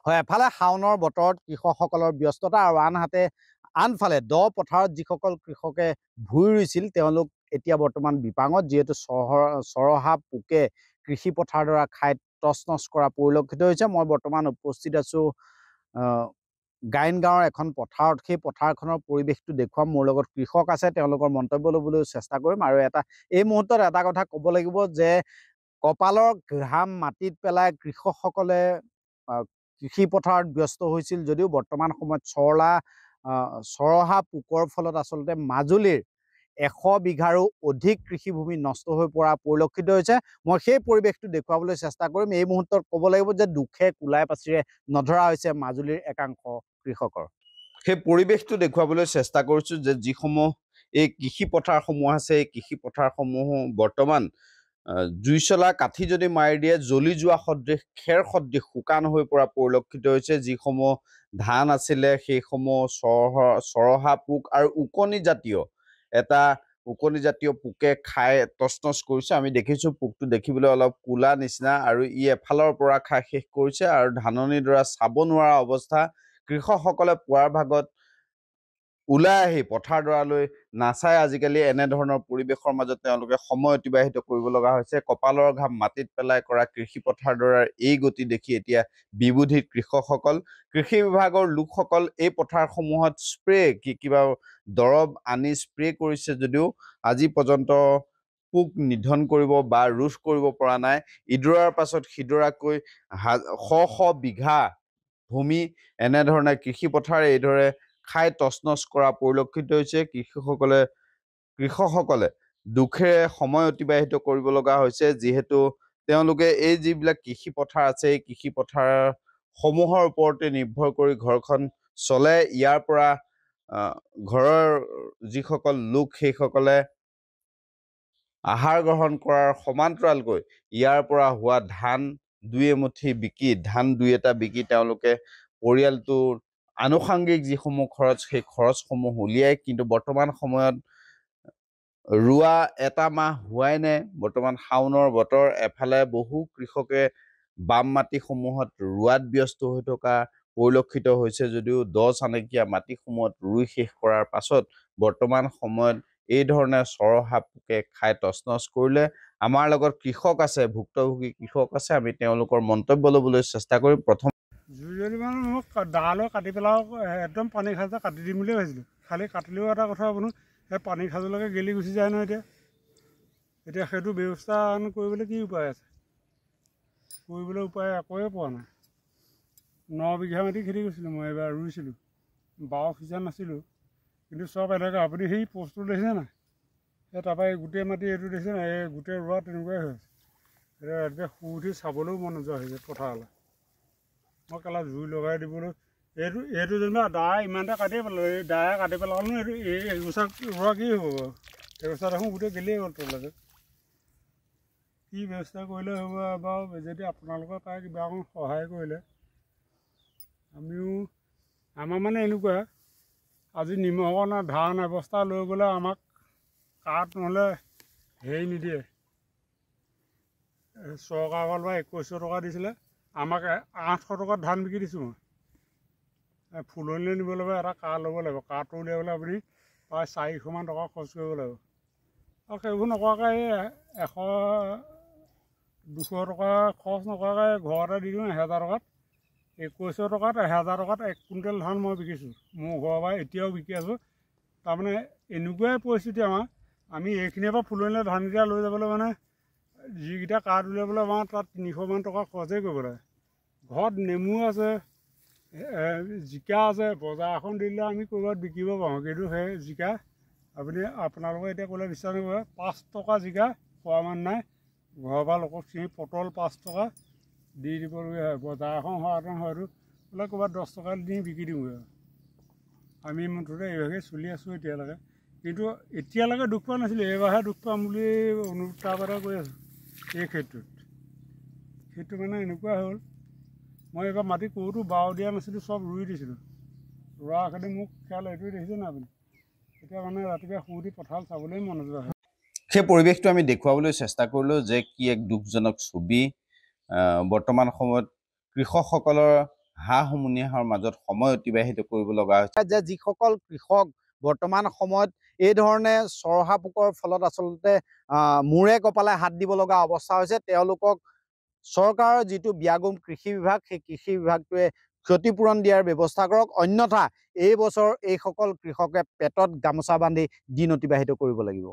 হয়, এফালে শাওনৰ বতৰত কৃষকসকলৰ ব্যস্ততা আৰু আনফালে দ পথাৰত যিসকল কৃষকে ভুই ৰুইছিল তেওঁলোক এতিয়া বৰ্তমান বিপাঙত, যিহেতু চৰহা পোকে কৃষি পথাৰৰ দ্বাৰা খাই তছনছ কৰা পৰিলক্ষিত হৈছে। মই বৰ্তমান উপস্থিত আছোঁ গাইন গাঁৱৰ এখন পথাৰত। সেই পথাৰখনৰ পৰিৱেশটো দেখুৱাম, মোৰ লগত কৃষক আছে, তেওঁলোকৰ মন্তব্য ল'বলৈ চেষ্টা কৰিম। আৰু এই মুহূৰ্তত এটা কথা ক'ব লাগিব যে কপালৰ ঘাম মাটিত পেলাই কৃষকসকলে কৃষি পথাৰত ব্যস্ত হৈছিল যদিও বৰ্তমান সময়ত চৰহা পোকৰ ফলত আচলতে মাজুলীৰ 100 বিঘাৰো অধিক কৃষিভূমি নষ্ট হৈ পৰা পৰিলক্ষিত হৈছে। মই সেই পৰিৱেশটো দেখুৱাবলৈ চেষ্টা কৰিম। এই মুহূৰ্তত ক'ব লাগিব যে দুখে কুলাই পাচিৰে নধৰা হৈছে মাজুলীৰ একাংশ কৃষকৰ। সেই পৰিৱেশটো দেখুৱাবলৈ চেষ্টা কৰিছোঁ যে যিসমূহ এই কৃষি পথাৰসমূহ আছে, এই কৃষি পথাৰসমূহ বৰ্তমান জুই চলা কাঠি যদি মাৰি দিয়ে জ্বলি যোৱা সদৃশ, খেৰ সদৃশ শুকান হৈ পৰা পৰিলক্ষিত হৈছে। যিসমূহ ধান আছিলে সেইসমূহ চৰহা পোক আৰু ওকণি জাতীয় পোকে খাই তছনছ কৰিছে। আমি দেখিছোঁ পোকটো দেখিবলৈ অলপ কোলা নিচিনা আৰু ই এফালৰ পৰা খাই শেষ কৰিছে আৰু ধাননিৰ দ্বাৰা চাব নোৱাৰা অৱস্থা। কৃষকসকলে পুৱাৰ ভাগত ওলাই আহি পথাৰডৰালৈ নাচাই আজিকালি এনেধৰণৰ পৰিৱেশৰ মাজত তেওঁলোকে সময় অতিবাহিত কৰিব লগা হৈছে। কপালৰ ঘাম মাটিত পেলাই কৰা কৃষি পথাৰডৰাৰ এই গতি দেখি এতিয়া বিবোধিত কৃষকসকল। কৃষি বিভাগৰ লোকসকল এই পথাৰসমূহত কিবা দৰৱ আনি স্প্ৰে কৰিছে যদিও আজি পৰ্যন্ত পোক নিধন কৰিব বা ৰোধ কৰিব পৰা নাই। ইডৰাৰ পাছত সিডৰাকৈ শ বিঘা ভূমি এনেধৰণে কৃষি পথাৰ এইদৰে খাই তছনছ কৰা পৰিলক্ষিত হৈছে। কৃষকসকলে দুখেৰে সময় অতিবাহিত কৰিব লগা হৈছে, যিহেতু তেওঁলোকে এই যিবিলাক কৃষি পথাৰ আছে এই কৃষি পথাৰ সমূহৰ ওপৰতে নিৰ্ভৰ কৰি ঘৰখন চলে। ইয়াৰ পৰা ঘৰৰ যিসকল লোক সেইসকলে আহাৰ গ্ৰহণ কৰাৰ সমান্তৰালকৈ ইয়াৰ পৰা হোৱা ধান দুই এটা বিকি তেওঁলোকে পৰিয়ালটোৰ আনুষাংগিক যিসমূহ খৰচ সেই খৰচসমূহ উলিয়ায়। কিন্তু বৰ্তমান সময়ত ৰোৱা এটা মাহ হোৱাই নাই, বৰ্তমান শাওনৰ বতৰ। এফালে বহু কৃষকে বাম মাটিসমূহত ৰোৱাত ব্যস্ত হৈ থকা পৰিলক্ষিত হৈছে যদিও চানেকীয়া মাটিসমূহত ৰুই শেষ কৰাৰ পাছত বৰ্তমান সময়ত এই ধৰণে চৰহা পোকে খাই তছনছ কৰিলে। আমাৰ লগত কৃষক আছে, ভুক্তভোগী কৃষক আছে, আমি তেওঁলোকৰ মন্তব্য ল'বলৈ চেষ্টা কৰিম। প্ৰথম জুই মানে মোক ডালৈ কাটি পেলাও, একদম পানী খাজে কাটি দিম বুলিয়ে ভাবিছিলোঁ। খালি কাটিলেও এটা কথা আপোনাৰ সেই পানী খাজলৈকে গেলি গুচি যায় নহয়। এতিয়া সেইটো ব্যৱস্থা কৰিবলৈ কি উপায় আছে? কৰিবলৈ উপায় একোৱে পোৱা নাই। 9 বিঘা মাটি খেতি কৰিছিলোঁ মই, এইবাৰ ৰুইছিলোঁ, 12 সিজা নাছিলোঁ। কিন্তু চব এনেকৈ আপুনি সেই পোষ্টটো দেখিছে নাই? এই তাৰপৰা এই গোটেই মাটি এইটো দেখিছে নাই? এই গোটেই ৰোৱা তেনেকুৱাই হৈ আছে। এতিয়া ৰাতিপুৱা শুই উঠি চাবলৈও মন নোযোৱা হৈছে পথাৰলৈ। মই কেলা জুই লগাই দিবলৈ এইটো যেনিবা দাই ইমানটা কাটিয়ে পেলালোঁ। এই দায়ে কাটি পেলালোঁ, এইটো এগোচা ৰোৱা কি হ'ব বাৰু? এগোচা দেখোন গোটেই গেলিয়ে গ'ল তললৈকে। কি ব্যৱস্থা কৰিলে হ'ব বাৰু? যদি আপোনালোকে পায় কিবা অকণ সহায় কৰিলে। আমাৰ মানে এনেকুৱা, আজি নিমখ অনা ধান অৱস্থা লৈ গ'লে আমাক কাঠ নহ'লে হেৰি নিদিয়ে। চৰকাৰৰ ফালৰ পৰা 2100 টকা দিছিলে, আমাক 800 টকাত ধান বিকি দিছোঁ মই। ফুলনিলৈ নিবলৈ এটা কাঠ ল'ব লাগিব। কাঠটো উলিয়াবলৈ আপুনি প্ৰায় 400মান টকা খৰচ কৰিব লাগিব। আৰু সেইবোৰ নকৰাকৈ 100-200 টকা খৰচ নকৰাকৈ ঘৰতে দি দিওঁ 1000 টকাত। 2100 টকাত 1000 টকাত 1 কুইণ্টেল ধান মই বিকিছোঁ। মোৰ ঘৰৰ পৰা এতিয়াও বিকি আছোঁ। তাৰমানে এনেকুৱাই পৰিস্থিতি আমাৰ, আমি এইখিনিৰ পৰা ফুলনিলৈ ধানকেইটা লৈ যাবলৈ মানে যিকেইটা কাঠ উলিয়াবলৈ আমাৰ তাত 300মান টকা খৰচেই কৰিব লাগে। ঘৰত নেমু আছে, জিকা আছে, বজাৰ এখন দিলে আমি ক'ৰবাত বিকিব পাৰোঁ। কিন্তু সেই জিকা আপোনালোকে এতিয়া ক'লে বিশ্বাস নকৰে, 5 টকা জিকা খোৱা মানুহ নাই। ঘৰৰ পৰা লোকক চিঙি পটল 5 টকা দি দিবলগীয়া হয়। বজাৰ এখন হোৱাহেঁতেন হয়তো বোলে ক'ৰবাত 10 টকা দি বিকি দিওঁগৈ। আমি মুঠতে এইভাগে চলি আছোঁ এতিয়ালৈকে। কিন্তু এতিয়ালৈকে দুখ পোৱা নাছিলোঁ, এইবাৰহে দুখ পাম বুলি অনুতাপ এটা কৰি আছোঁ। এই সেইটো মানে এনেকুৱা হ'ল, মই এইবাৰ মাটি ক'তো বাও দিয়া নাছিলোঁ, চব ৰুই দিছিলোঁ। ৰোৱা খেতি মোক খেয়াল এইটোৱে দেখিছে নাই আপুনি? এতিয়া মানে ৰাতিপুৱা শুই উঠি পথাৰ চাবলৈও মন নোযোৱা হয়। সেই পৰিৱেশটো আমি দেখুৱাবলৈ চেষ্টা কৰিলোঁ যে কি এক দুখজনক ছবি। বৰ্তমান সময়ত কৃষকসকলৰ হাঁহ সমূহৰ মাজত সময় অতিবাহিত কৰিব লগা হৈছে। যে যিসকল কৃষক বৰ্তমান সময়ত এই ধৰণে চৰহা পোকৰ ফলত আচলতে মূৰে কপালে হাত দিব লগা অৱস্থা হৈছে, তেওঁলোকক চৰকাৰৰ যিটো ব্যাগুম কৃষি বিভাগ, সেই কৃষি বিভাগটোৱে ক্ষতিপূৰণ দিয়াৰ ব্যৱস্থা কৰক, অন্যথা এই বছৰ এইসকল কৃষকে পেটত গামোচা বান্ধি দিন অতিবাহিত কৰিব লাগিব।